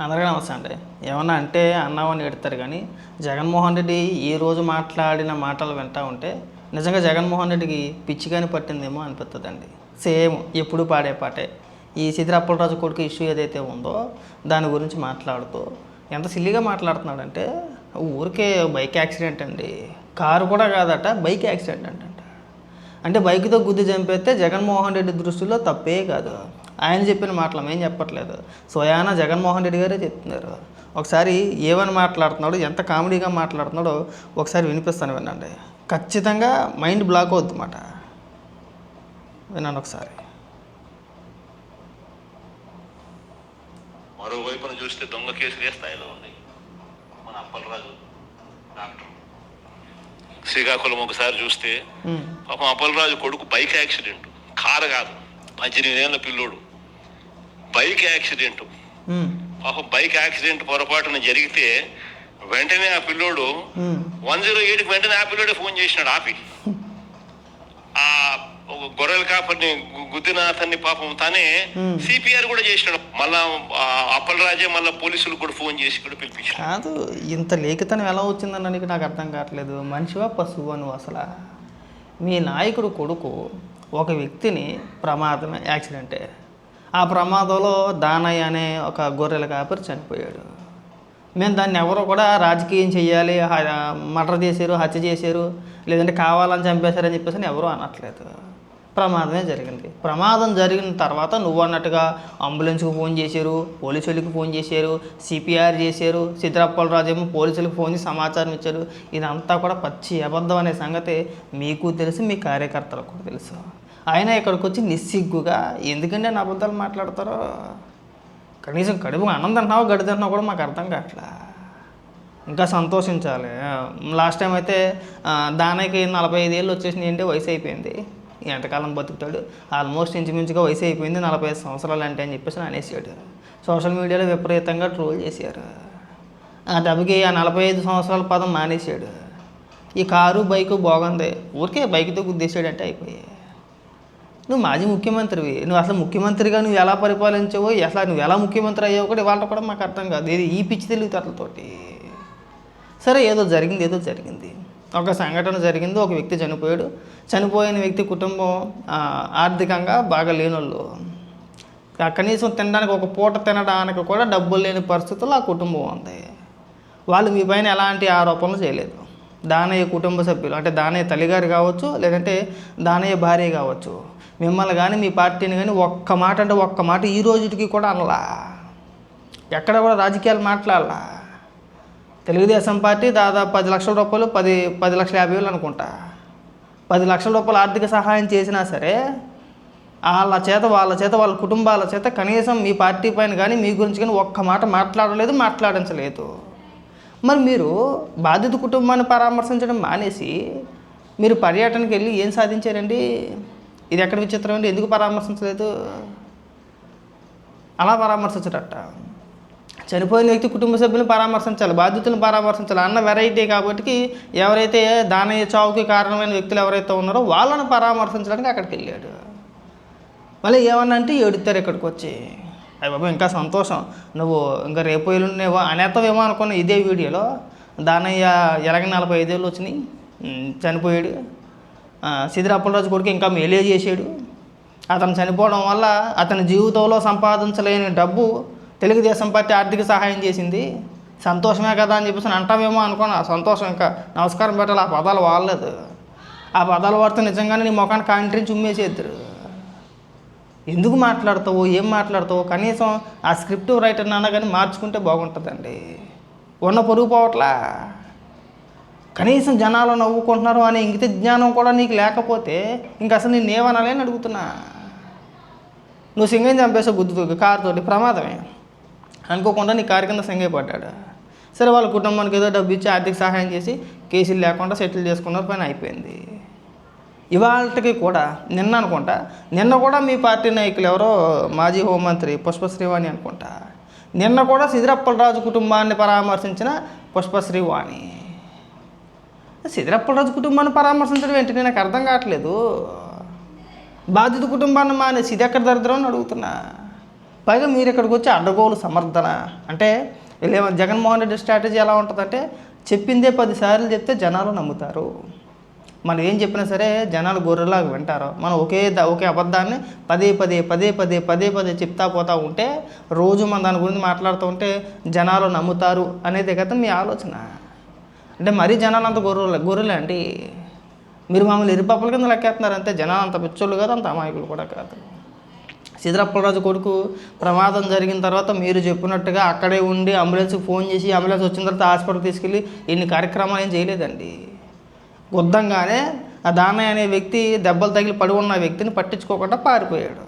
అందరికీ నమస్తే అండి. ఏమన్నా అంటే అన్నామని ఎడతారు కానీ జగన్మోహన్ రెడ్డి ఈ రోజు మాట్లాడిన మాటలు వింటా ఉంటే నిజంగా జగన్మోహన్ రెడ్డికి పిచ్చిగాని పట్టిందేమో అనిపిస్తుందండి. సేమ్ ఎప్పుడు పాడే పాటే. ఈ సిద్ధిరప్పలరాజు కొడుకు ఇష్యూ ఏదైతే ఉందో దాని గురించి మాట్లాడుతూ ఎంత సిల్లిగా మాట్లాడుతున్నాడంటే ఊరికే బైక్ యాక్సిడెంట్ అండి, కారు కూడా కాదట, బైక్ యాక్సిడెంట్ అంట. అంటే బైక్తో గుద్ది చంపేస్తే జగన్మోహన్ రెడ్డి దృష్టిలో తప్పే కాదు. ఆయన చెప్పిన మాటలు మేము చెప్పట్లేదు, స్వయానా జగన్మోహన్ రెడ్డి గారే చెప్తున్నారు. ఒకసారి ఏమని మాట్లాడుతున్నాడు, ఎంత కామెడీగా మాట్లాడుతున్నాడో ఒకసారి వినిపిస్తాను, వినండి. ఖచ్చితంగా మైండ్ బ్లాక్ అవుద్ది అన్నమాట. వినండి ఒకసారి. మరోవైపున చూస్తే దొంగ కేసులు ఏ స్థాయిలో ఉన్నాయి. మన అప్పలరాజు డాక్టర్ శ్రీకాకుళం ఒకసారి చూస్తే పాపం అప్పలరాజు కొడుకు బైక్ యాక్సిడెంట్, కారు కాదు, 18 ఏళ్ళ పిల్లోడు బైక్ యాక్సిడెంట్. పాపం బైక్ యాక్సిడెంట్ పొరపాటున జరిగితే వెంటనే ఆ పిల్లోడు 108కి వెంటనే ఆ పిల్లోడే ఫోన్ చేసినాడు ఆపి. ఆ గొర్రెల కాపర్ని గుద్దిన అతన్ని పాపం తానే సిపిఆర్ కూడా చేసినాడు. మళ్ళా అప్పలరాజే మళ్ళీ పోలీసులు కూడా ఫోన్ చేసి కూడా పిలిపించాడు. కాదు, ఇంత లేఖితనం ఎలా వచ్చిందన్న నాకు అర్థం కావట్లేదు. మనిషివా పశువు నువ్వు అసలు? మీ నాయకుడు కొడుకు ఒక వ్యక్తిని ప్రమాదమే, యాక్సిడెంటే. ఆ ప్రమాదంలో దానయ్య అనే ఒక గొర్రెల కాపరి చనిపోయాడు. మేము దాన్ని ఎవరో కూడా రాజకీయం చేయాలి, మర్డర్ చేశారు, హత్య చేశారు, లేదంటే కావాలని చంపేశారని చెప్పేసి ఎవరూ అనట్లేదు. ప్రమాదమే జరిగింది. ప్రమాదం జరిగిన తర్వాత నువ్వు అన్నట్టుగా అంబులెన్స్కి ఫోన్ చేశారు, పోలీసులకి ఫోన్ చేశారు, సిపిఆర్ చేశారు, సిద్ధిరప్పలరాజు ఏమో పోలీసులకు ఫోన్ చేసి సమాచారం ఇచ్చారు. ఇదంతా కూడా పచ్చి అబద్ధం అనే సంగతి మీకు తెలుసు, మీ కార్యకర్తలకు కూడా తెలుసు. అయినా ఇక్కడికి వచ్చి నిస్సిగ్గుగా ఎందుకంటే నా అబద్ధాలు మాట్లాడతారో. కనీసం కడుపు అన్నం తింటున్నావో గడి తింటున్నావు కూడా మాకు అర్థం కావట్లా. ఇంకా సంతోషించాలి. లాస్ట్ టైం అయితే దానికి 45 ఏళ్ళు వచ్చేసింది, ఏంటి వయసు అయిపోయింది, ఎంతకాలం బతుకుతాడు, ఆల్మోస్ట్ ఇంచుమించుగా వయసు అయిపోయింది, 45 సంవత్సరాలు అంటే అని చెప్పేసి అనేసాడు. సోషల్ మీడియాలో విపరీతంగా ట్రోల్ చేశారు. ఆ దెబ్బకి ఆ 45 సంవత్సరాల పదం మానేశాడు. ఈ కారు బైకు బాగుంది, ఊరికే బైక్తో గుద్దేశాడంటే అయిపోయాయి. నువ్వు మాజీ ముఖ్యమంత్రివి, నువ్వు అసలు ముఖ్యమంత్రిగా నువ్వు ఎలా పరిపాలించావో, అసలు నువ్వు ఎలా ముఖ్యమంత్రి అయ్యావో కూడా ఇవాళ కూడా మాకు అర్థం కాదు. ఇది ఈ పిచ్చి తెలివితేటలతోటి. సరే, ఏదో జరిగింది. ఒక సంఘటన జరిగింది, ఒక వ్యక్తి చనిపోయాడు. చనిపోయిన వ్యక్తి కుటుంబం ఆర్థికంగా బాగా లేనోళ్ళు, కనీసం తినడానికి ఒక పూట తినడానికి కూడా డబ్బులు లేని పరిస్థితుల్లో ఆ కుటుంబం ఉంది. వాళ్ళు మీ పైన ఎలాంటి ఆరోపణలు చేయలేదు. దానయ్య కుటుంబ సభ్యులు అంటే దానయ్య తల్లిగారు కావచ్చు, లేదంటే దానయ్య భార్య కావచ్చు, మిమ్మల్ని కానీ మీ పార్టీని కానీ ఒక్క మాట ఈ రోజుకి కూడా అనలా. ఎక్కడ కూడా రాజకీయాలు మాట్లాడాల. తెలుగుదేశం పార్టీ దాదాపు 10 లక్షల రూపాయలు, 10,50,000 అనుకుంటా, 10 లక్షల రూపాయలు ఆర్థిక సహాయం చేసినా సరే వాళ్ళ చేత వాళ్ళ కుటుంబాల చేత కనీసం మీ పార్టీ పైన కానీ మీ గురించి కానీ ఒక్క మాట మాట్లాడలేదు, మాట్లాడించలేదు. మరి మీరు బాధిత కుటుంబాన్ని పరామర్శించడం మానేసి మీరు పర్యటనకి వెళ్ళి ఏం సాధించారండి? ఇది ఎక్కడ విచిత్రం అండి? ఎందుకు పరామర్శించలేదు? అలా పరామర్శించడట. చనిపోయిన వ్యక్తి కుటుంబ సభ్యులను పరామర్శించాలి, బాధితులను పరామర్శించాలి అన్న వెరైటీ కాబట్టి ఎవరైతే దానయ్య చావుకి కారణమైన వ్యక్తులు ఎవరైతే ఉన్నారో వాళ్ళని పరామర్శించడానికి అక్కడికి వెళ్ళాడు. మళ్ళీ ఏమన్నా అంటే ఏడుతారు ఇక్కడికి వచ్చి. అయ్య బాబు ఇంకా సంతోషం, నువ్వు ఇంకా రేపు ఎల్లుండేవో అనేస్తావేమో అనుకున్న ఇదే వీడియోలో. దానయ్య 45 ఏళ్ళు వచ్చినాయి, చనిపోయాడు. సిద్ధిరప్పలరాజు కొడుకు ఇంకా మేలే చేశాడు. అతను చనిపోవడం వల్ల అతని జీవితంలో సంపాదించలేని డబ్బు తెలుగుదేశం పార్టీ ఆర్థిక సహాయం చేసింది, సంతోషమే కదా అని చెప్పేసి అంటామేమో అనుకున్నా. సంతోషం, ఇంకా నమస్కారం పెట్టాలి. ఆ పదాలు వాడలేదు. ఆ పదాలు వాడితే నిజంగానే నీ ముఖాన్ని కాంట్రించి ఉమ్మేసేద్దరు. ఎందుకు మాట్లాడతావు, ఏం మాట్లాడతావు? కనీసం ఆ స్క్రిప్ట్ రైటర్ అన్నా కానీ మార్చుకుంటే బాగుంటుందండి. ఉన్న పొరుగు పోవట్లా. కనీసం జనాలు నవ్వుకుంటున్నారు అనే ఇంగిత జ్ఞానం కూడా నీకు లేకపోతే ఇంక అసలు నేను ఏమనాలి అని అడుగుతున్నా. నువ్వు సింగం చంపేసే గుద్దుతూ కారుతోటి ప్రమాదమే అనుకోకుండా నీ కారు కింద సింగే పడ్డాడు. సరే, వాళ్ళ కుటుంబానికి ఏదో డబ్బు ఇచ్చి ఆర్థిక సహాయం చేసి కేసులు లేకుండా సెటిల్ చేసుకున్నారు, పని అయిపోయింది. ఇవాళకి కూడా నిన్న కూడా మీ పార్టీ నాయకులు ఎవరో మాజీ హోంమంత్రి పుష్పశ్రీవాణి అనుకుంటా, నిన్న కూడా సిద్ధిరప్పలరాజు కుటుంబాన్ని పరామర్శించిన పుష్పశ్రీవాణి. సిద్ధిరప్పలరాజు కుటుంబాన్ని పరామర్శించడం ఏంటి నాకు అర్థం కావట్లేదు. బాధిత కుటుంబాన్ని మానేసి ఇది ఎక్కడ దరిద్రం అని అడుగుతున్నా. పైగా మీరు ఇక్కడికి వచ్చి అడ్డగోలు సమర్థన అంటే జగన్మోహన్ రెడ్డి స్ట్రాటజీ ఎలా ఉంటుందంటే చెప్పిందే 10 సార్లు చెప్తే జనాలు నమ్ముతారు. మనం ఏం చెప్పినా సరే జనాలు గొర్రెలాగా వింటారు. మనం ఒకే అబద్ధాన్ని పదే చెప్తా పోతూ ఉంటే రోజు మనం దాని గురించి మాట్లాడుతూ ఉంటే జనాలు నమ్ముతారు అనేది కదా మీ ఆలోచన. అంటే మరీ జనాలు అంత గొర్రెలే అండి. మీరు మమ్మల్ని ఇరుపప్పుల కింద లెక్కేస్తున్నారు అంతే. జనాలు అంత పిచ్చోళ్ళు కాదు, అంత అమాయకులు కూడా కాదు. సీతారామరాజు కొడుకు ప్రమాదం జరిగిన తర్వాత మీరు చెప్పినట్టుగా అక్కడే ఉండి అంబులెన్స్కి ఫోన్ చేసి అంబులెన్స్ వచ్చిన తర్వాత హాస్పిటల్కి తీసుకెళ్ళి ఇన్ని కార్యక్రమాలు ఏం చేయలేదండి. గుద్దంగానే ఆ దానయ్య అనే వ్యక్తి దెబ్బలు తగిలి పడి ఉన్న వ్యక్తిని పట్టించుకోకుండా పారిపోయాడు.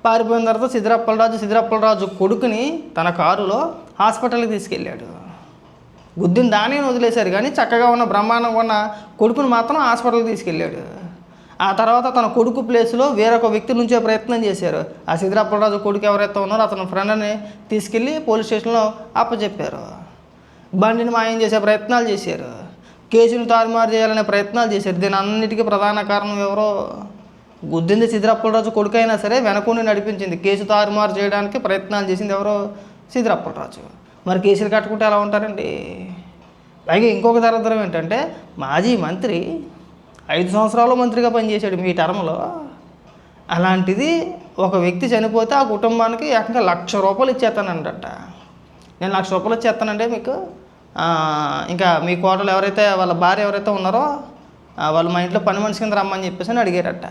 పారిపోయిన తర్వాత సిద్ధిరప్పలరాజు కొడుకుని తన కారులో హాస్పిటల్కి తీసుకెళ్ళాడు. గుద్దిన దానిని వదిలేశారు కానీ చక్కగా ఉన్న బ్రహ్మాండంగా ఉన్న కొడుకుని మాత్రం హాస్పిటల్కి తీసుకెళ్ళాడు. ఆ తర్వాత తన కొడుకు ప్లేస్లో వేరొక వ్యక్తి నుంచే ప్రయత్నం చేశారు. ఆ సిద్ధిరప్పలరాజు కొడుకు ఎవరైతే ఉన్నారో అతని ఫ్రెండ్ని తీసుకెళ్ళి పోలీస్ స్టేషన్లో అప్పచెప్పారు. బండిని మాయం చేసే ప్రయత్నాలు చేశారు. కేసును తారుమారు చేయాలనే ప్రయత్నాలు చేశారు. దీని అన్నిటికీ ప్రధాన కారణం ఎవరో గుద్దింది సిద్ధిరప్పలరాజు కొడుకు అయినా సరే వెనకుండి నడిపించింది. కేసు తారుమారు చేయడానికి ప్రయత్నాలు చేసింది ఎవరో సిద్ధిరప్పలరాజు. మరి కేసులు కట్టుకుంటే ఎలా ఉంటారండి? పైగా ఇంకొక దరిద్రం ఏంటంటే మాజీ మంత్రి 5 సంవత్సరాలు మంత్రిగా పనిచేశాడు మీ టర్మ్లో. అలాంటిది ఒక వ్యక్తి చనిపోతే ఆ కుటుంబానికి ఏకంగా ₹1,00,000 ఇచ్చేస్తానంట. నేను ₹1,00,000 ఇచ్చేస్తానంటే మీకు ఇంకా మీ కోటలు ఎవరైతే వాళ్ళ భార్య ఎవరైతే ఉన్నారో వాళ్ళు మా ఇంట్లో పని మనిషి కింద రమ్మని చెప్పేసి అని అడిగారట.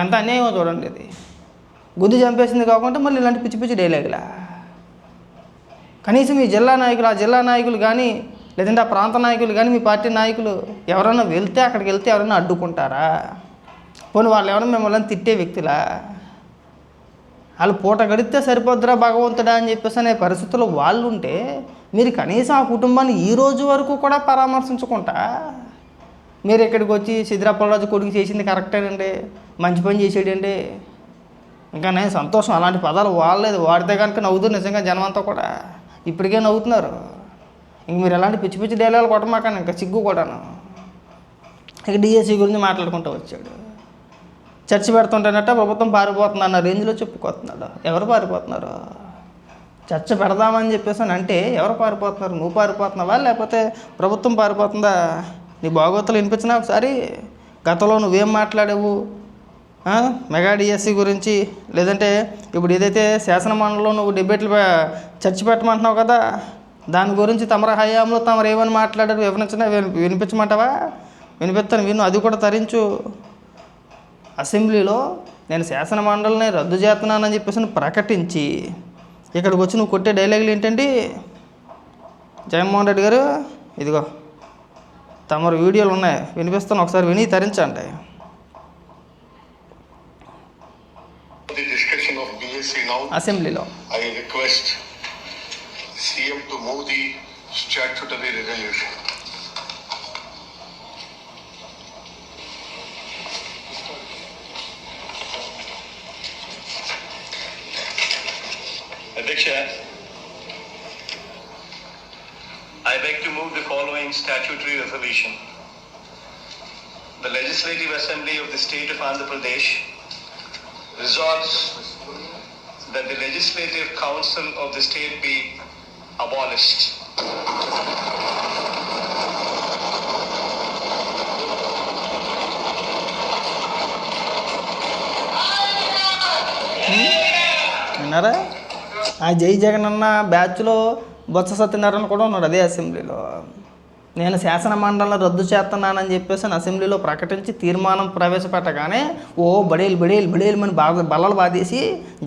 ఎంత అన్యాయమో చూడండి. ఇది గుద్ది చంపేసింది కాకుండా మళ్ళీ ఇలాంటి పిచ్చి పిచ్చి డైలాగులా. కనీసం ఈ జిల్లా నాయకులు ఆ జిల్లా నాయకులు కానీ లేదంటే ఆ ప్రాంత నాయకులు కానీ మీ పార్టీ నాయకులు ఎవరైనా వెళ్తే అక్కడికి వెళ్తే ఎవరైనా అడ్డుకుంటారా? పోనీ వాళ్ళు ఎవరైనా మిమ్మల్ని తిట్టే వ్యక్తులా? వాళ్ళు పూట గడిస్తే సరిపోద్దురా భగవంతుడా అని చెప్పేసి అనే పరిస్థితుల్లో వాళ్ళు ఉంటే మీరు కనీసం ఆ కుటుంబాన్ని ఈ రోజు వరకు కూడా పరామర్శించుకుంటా మీరు ఇక్కడికి వచ్చి సిద్ధిరప్పలరాజు కొడుకు చేసింది కరెక్టేనండి, మంచి పని చేసాడండి, ఇంకా నేను సంతోషం అలాంటి పదాలు వాడలేదు. వాడితే కనుక నవ్వుతారు నిజంగా జనం అంతా కూడా. ఇప్పటికే నవ్వుతున్నారు. ఇంక మీరు ఎలాంటి పిచ్చి పిచ్చి డైలాగులు కొట్టమాకండి, ఇంకా సిగ్గు కూడాను. ఇక డిఎస్సి గురించి మాట్లాడుకుంటూ వచ్చాడు. చర్చ పెడుతుంటేనట్ట ప్రభుత్వం పారిపోతుంది అన్న రేంజ్లో చెప్పుకొస్తున్నాడు. ఎవరు పారిపోతున్నారు? చర్చ పెడదామని చెప్పేసి అని అంటే ఎవరు పారిపోతున్నారు? నువ్వు పారిపోతున్నావా లేకపోతే ప్రభుత్వం పారిపోతుందా? నీ బాగోతులు వినిపించినా ఒకసారి. గతంలో నువ్వేం మాట్లాడావు మెగా డిఎస్సి గురించి, లేదంటే ఇప్పుడు ఏదైతే శాసనమండలిలో నువ్వు డిబేట్లు చర్చ పెట్టమంటున్నావు కదా, దాని గురించి తమర హయాంలో తమరు ఏమని మాట్లాడారు వినిపించమంటావా? వినిపిస్తాను, విను, అది కూడా తరించు. అసెంబ్లీలో నేను శాసనమండలిని రద్దు చేస్తున్నానని చెప్పేసి ప్రకటించి ఇక్కడికి వచ్చి నువ్వు కొట్టే డైలాగులు ఏంటండి? జగన్మోహన్ రెడ్డి గారు ఇదిగో తమరు వీడియోలు ఉన్నాయి, వినిపిస్తాను, ఒకసారి విని తరించండి. అసెంబ్లీలో I request CM to move the statutory resolution. Adhiksha, I beg to move the following statutory resolution. The Legislative Assembly of the State of Andhra Pradesh resolves that the Legislative Council of the state be abolished. విన్నారా? ఆ జై జగన్ అన్న బ్యాచ్లో బొత్స సత్యనారాయణ కూడా ఉన్నాడు అదే అసెంబ్లీలో. నేను శాసన మండలిని రద్దు చేస్తున్నానని చెప్పేసి అసెంబ్లీలో ప్రకటించి తీర్మానం ప్రవేశపెట్టగానే బడేలు మని బల్లలు బాధేసి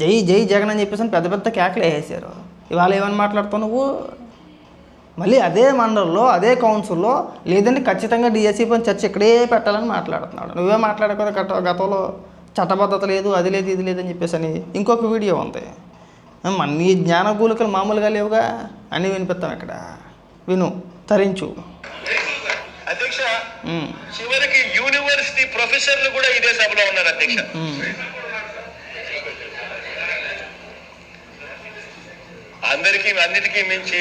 జై జై జగన్ అని చెప్పేసి పెద్ద పెద్ద కేకలు వేసేసారు. ఇవాళ ఏమని మాట్లాడుతావు నువ్వు? మళ్ళీ అదే మండలిలో అదే కౌన్సిల్లో లేదంటే ఖచ్చితంగా డిఎస్సి పని చర్చ ఇక్కడే పెట్టాలని మాట్లాడుతున్నాడు. నువ్వే మాట్లాడే కదా గతంలో చట్టబద్ధత లేదు, అది లేదు, ఇది లేదని చెప్పేసి అని ఇంకొక వీడియో ఉంది. నీ జ్ఞానగూలికలు మామూలుగా లేవుగా, అన్నీ వినిపిస్తాం ఇక్కడ, విను, తరించు. అధ్యక్ష, చివరికి యూనివర్సిటీ ప్రొఫెసర్లు కూడా ఇదే సభలో ఉన్నారు అధ్యక్ష. అన్నిటికీ మించి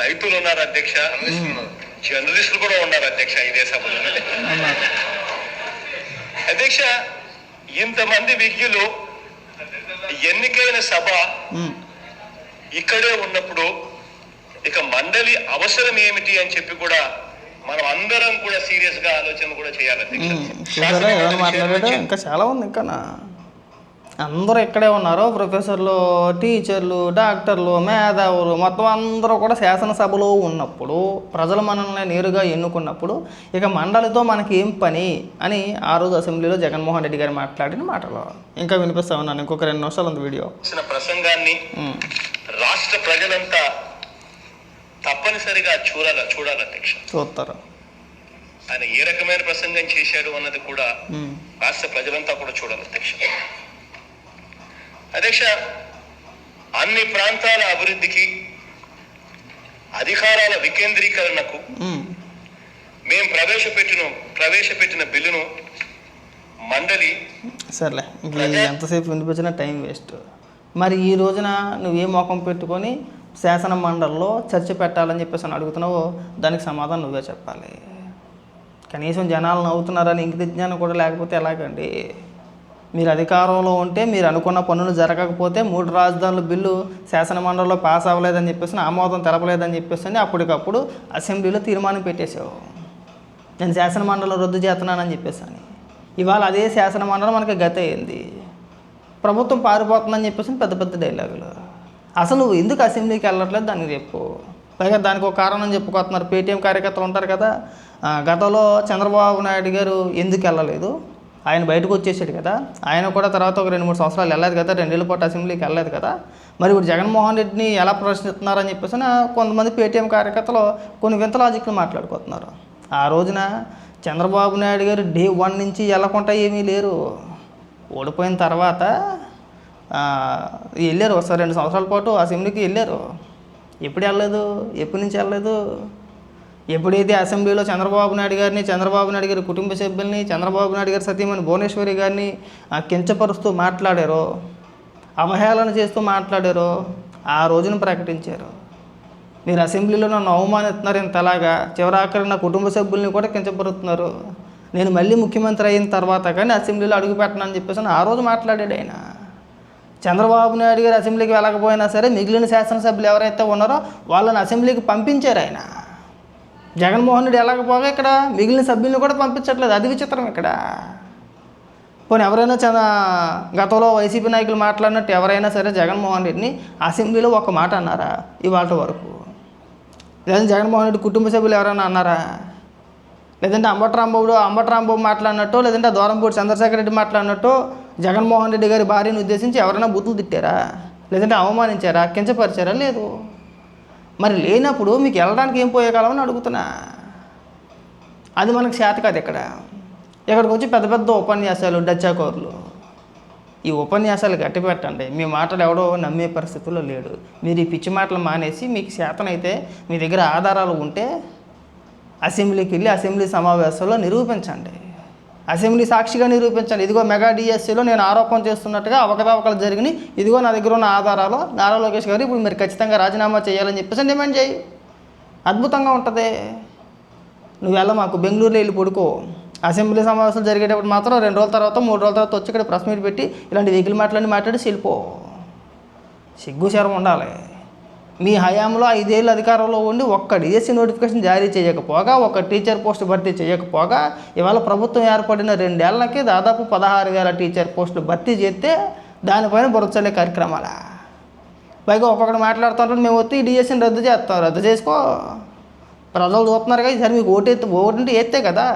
రైతులు ఉన్నారు అధ్యక్ష, జర్నలిస్టులు కూడా ఉన్నారు అధ్యక్ష ఇదే సభలో. అధ్యక్ష, ఇంతమంది విజ్ఞులు ఎన్నికైన సభ ఇక్కడే ఉన్నప్పుడు ఇక మండలి అవసరం ఏమిటి అని చెప్పి కూడా మనం అందరం కూడా సీరియస్ గా ఆలోచన కూడా చేయాలి చూసారా ఎవరు మాట్లాడాడు? ఇంకా చాలా ఉంది. ఇంకా అందరూ ఇక్కడే ఉన్నారు. ప్రొఫెసర్లు, టీచర్లు, డాక్టర్లు, మేధావులు మొత్తం అందరూ కూడా శాసనసభలో ఉన్నప్పుడు, ప్రజలు మనల్ని నేరుగా ఎన్నుకున్నప్పుడు ఇక మండలితో మనకి ఏం పని అని ఆ రోజు అసెంబ్లీలో జగన్మోహన్ రెడ్డి గారు మాట్లాడిన మాటలు ఇంకా వినిపిస్తా ఉన్నాను. ఇంకొక 2 నిమిషాలు ఉంది వీడియో. ప్రసంగాన్ని రాష్ట్ర ప్రజలంతా తప్పనిసరిగా చూడాలి అధ్యక్ష. చూస్తారు ఆయన ఏ రకమైన ప్రసంగం చేశాడు అన్నది కూడా రాష్ట్ర ప్రజలంతా కూడా చూడాలి అధ్యక్ష. అన్ని ప్రాంతాల అభివృద్ధికి, అధికారాల వికేంద్రీకరణకు మేము ప్రవేశపెట్టిన బిల్లును మండలి సర్లే ఎంతసేపు వినిపించినా టైం వేస్ట్. మరి ఈ రోజున నువ్వే మొఖం పెట్టుకొని శాసన మండలిలో చర్చ పెట్టాలని చెప్పేసి అని అడుగుతున్నావో దానికి సమాధానం నువ్వే చెప్పాలి. కనీసం జనాలు నవ్వుతున్నారని ఇంగిత జ్ఞానం కూడా లేకపోతే ఎలాగండి? మీరు అధికారంలో ఉంటే మీరు అనుకున్న పనులు జరగకపోతే 3 రాజధానుల బిల్లు శాసన మండలిలో పాస్ అవ్వలేదని చెప్పేసి ఆమోదం తెలపలేదని చెప్పేసి అప్పటికప్పుడు అసెంబ్లీలో తీర్మానం పెట్టేశావు. నేను శాసన మండలిలో రద్దు చేస్తున్నానని చెప్పేసి అని. ఇవాళ అదే శాసన మండలి మనకి గత అయింది. ప్రభుత్వం పారిపోతుందని చెప్పేసి పెద్ద పెద్ద డైలాగులు. అసలు నువ్వు ఎందుకు అసెంబ్లీకి వెళ్ళట్లేదు దానికి చెప్పు. పైగా దానికి ఒక కారణం చెప్పుకొస్తున్నారు. పేటీఎం కార్యకర్తలు ఉంటారు కదా, గతంలో చంద్రబాబు నాయుడు గారు ఎందుకు వెళ్ళలేదు? ఆయన బయటకు వచ్చేసాడు కదా, ఆయన కూడా తర్వాత ఒక 2-3 సంవత్సరాలు వెళ్ళలేదు కదా, 2 ఏళ్ళ పాటు అసెంబ్లీకి వెళ్ళలేదు కదా. మరి ఇప్పుడు జగన్మోహన్ రెడ్డిని ఎలా ప్రశ్నిస్తున్నారని చెప్పేసి కొంతమంది పేటీఎం కార్యకర్తలు కొన్ని వింత లాజిక్లు మాట్లాడుకుంటున్నారు. ఆ రోజున చంద్రబాబు నాయుడు గారు డే 1 నుంచి వెళ్ళకుండా ఏమీ లేరు. ఓడిపోయిన తర్వాత వెళ్ళారు. ఒకసారి 2 సంవత్సరాల పాటు అసెంబ్లీకి వెళ్ళారు. ఎప్పుడు వెళ్ళలేదు? ఎప్పటి నుంచి వెళ్ళలేదు? ఎప్పుడైతే అసెంబ్లీలో చంద్రబాబు నాయుడు గారి కుటుంబ సభ్యుల్ని, చంద్రబాబు నాయుడు గారి సతీమణి భువనేశ్వరి గారిని కించపరుస్తూ మాట్లాడారో, అవహేళన చేస్తూ మాట్లాడారో ఆ రోజున ప్రకటించారు. మీరు అసెంబ్లీలో నన్ను అవమానిస్తున్నారు ఇంతలాగా, చివరాఖరి నా కుటుంబ సభ్యుల్ని కూడా కించపరుస్తున్నారు, నేను మళ్ళీ ముఖ్యమంత్రి అయిన తర్వాత కానీ అసెంబ్లీలో అడుగు పెట్టనని చెప్పేసి ఆ రోజు మాట్లాడాడు ఆయన. చంద్రబాబు నాయుడు గారు అసెంబ్లీకి వెళ్ళకపోయినా సరే మిగిలిన శాసనసభ్యులు ఎవరైతే ఉన్నారో వాళ్ళని అసెంబ్లీకి పంపించారు ఆయన. జగన్మోహన్ రెడ్డి వెళ్ళకపోగా ఇక్కడ మిగిలిన సభ్యులను కూడా పంపించట్లేదు. అది విచిత్రం ఇక్కడ. పోనీ ఎవరైనా గతంలో వైసీపీ నాయకులు మాట్లాడినట్టు ఎవరైనా సరే జగన్మోహన్ రెడ్డిని అసెంబ్లీలో ఒక మాట అన్నారా ఇవాళ వరకు? లేదంటే జగన్మోహన్ రెడ్డి కుటుంబ సభ్యులు ఎవరైనా అన్నారా? లేదంటే అంబట్రాంబాబు మాట్లాడినట్టు, లేదంటే దూరంపూడి చంద్రశేఖర్ రెడ్డి మాట్లాడినట్టు జగన్మోహన్ రెడ్డి గారి భార్యను ఉద్దేశించి ఎవరైనా బుద్ధులు తిట్టారా? లేదంటే అవమానించారా? కించపరిచారా? లేదు. మరి లేనప్పుడు మీకు వెళ్ళడానికి ఏం పోయే కాలం అని అడుగుతున్నా. అది మనకు చేత కాదు. ఇక్కడికి వచ్చి పెద్ద పెద్ద ఉపన్యాసాలు, డచ్చాకోర్లు, ఈ ఉపన్యాసాలు గట్టి పెట్టండి. మీ మాటలు ఎవడో నమ్మే పరిస్థితుల్లో లేడు. మీరు ఈ పిచ్చి మాటలు మానేసి మీకు చేతనైతే మీ దగ్గర ఆధారాలు ఉంటే అసెంబ్లీకి వెళ్ళి అసెంబ్లీ సమావేశాల్లో నిరూపించండి. అసెంబ్లీ సాక్షిగా నిరూపించండి. ఇదిగో మెగా డిఎస్సీలో నేను ఆరోపణ చేస్తున్నట్టుగా అవకతవకలు జరిగినాయి, ఇదిగో నా దగ్గర ఉన్న ఆధారాలు, నారా లోకేష్ గారు ఇప్పుడు మీరు ఖచ్చితంగా రాజీనామా చేయాలని చెప్పేసి డిమాండ్ చేయి. అద్భుతంగా ఉంటుంది. నువ్వు మాకు బెంగళూరులో వెళ్ళి పడుకో. అసెంబ్లీ సమావేశాలు జరిగేటప్పుడు మాత్రం 2 రోజుల తర్వాత 3 రోజుల తర్వాత వచ్చి ఇక్కడ ప్రెస్ మీట్ పెట్టి ఇలాంటి వెహికల్ మాట్లాడి వెళ్ళిపో. సిగ్గు శరం ఉండాలి. మీ హయాంలో 5 ఏళ్ళు అధికారంలో ఉండి ఒక్క డిఎస్సీ నోటిఫికేషన్ జారీ చేయకపోగా, ఒక టీచర్ పోస్టు భర్తీ చేయకపోగా, ఇవాళ ప్రభుత్వం ఏర్పడిన 2 ఏళ్ళకి దాదాపు 16,000 టీచర్ పోస్టులు భర్తీ చేస్తే దానిపైన బురచల్లే కార్యక్రమాలా? పైగా ఒక్కొక్కటి మాట్లాడుతుంటే మేము వచ్చి డిఎస్సీని రద్దు చేసుకో. ప్రజలు చూస్తున్నారుగా, ఈసారి మీకు ఓటుంటే ఎత్తే కదా.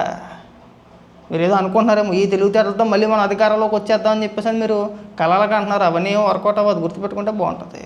మీరు ఏదో అనుకుంటున్నారేమో ఈ తెలివితేటలతో మళ్ళీ మన అధికారంలోకి వచ్చేద్దామని చెప్పేసి మీరు కలలుగా అంటున్నారు. అవన్నీ వర్కౌట్ అవ్వదు. గుర్తుపెట్టుకుంటే బాగుంటుంది.